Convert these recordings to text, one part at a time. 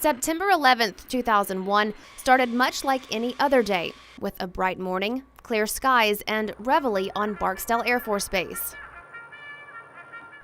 September 11th, 2001 started much like any other day, with a bright morning, clear skies, and reveille on Barksdale Air Force Base.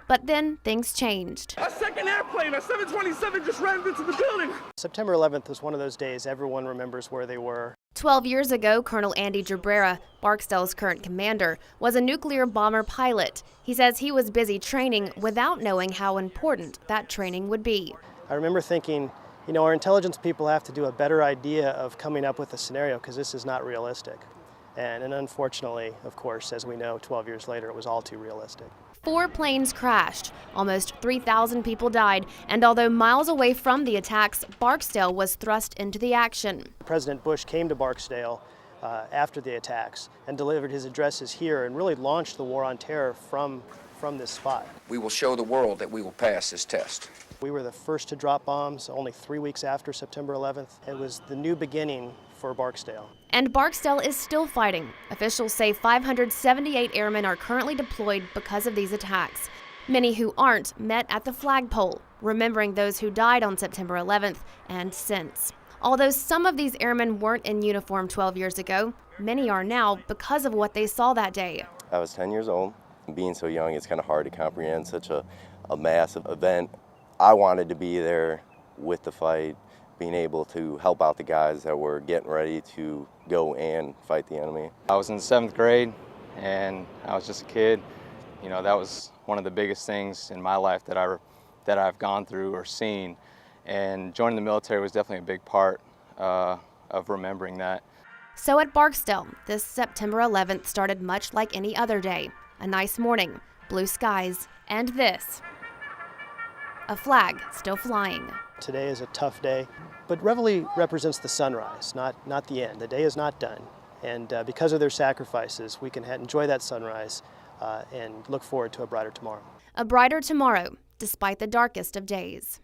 But then things changed. A second airplane, a 727, just ran into the building. September 11th was one of those days everyone remembers where they were. 12 years ago, Colonel Andy Jabrera, Barksdale's current commander, was a nuclear bomber pilot. He says he was busy training without knowing how important that training would be. I remember thinking, our intelligence people have to do a better idea of coming up with a scenario because this is not realistic. And unfortunately, of course, as we know, 12 years later, it was all too realistic. 4 planes crashed, almost 3,000 people died, and although miles away from the attacks, Barksdale was thrust into the action. President Bush came to Barksdale after the attacks and delivered his addresses here and really launched the war on terror from this spot. We will show the world that we will pass this test. We were the first to drop bombs only 3 weeks after September 11th. It was the new beginning for Barksdale. And Barksdale is still fighting. Officials say 578 airmen are currently deployed because of these attacks. Many who aren't met at the flagpole, remembering those who died on September 11th and since. Although some of these airmen weren't in uniform 12 years ago, many are now because of what they saw that day. I was 10 years old. Being so young, it's kind of hard to comprehend such a massive event. I wanted to be there with the fight, being able to help out the guys that were getting ready to go and fight the enemy. I was in the 7th grade and I was just a kid. That was one of the biggest things in my life that I've gone through or seen. And joining the military was definitely a big part of remembering that. So at Barksdale, this September 11th started much like any other day. A nice morning, blue skies, and this. A flag still flying. Today is a tough day, but reveille represents the sunrise, not the end. The day is not done. And because of their sacrifices, we can enjoy that sunrise and look forward to a brighter tomorrow. A brighter tomorrow, despite the darkest of days.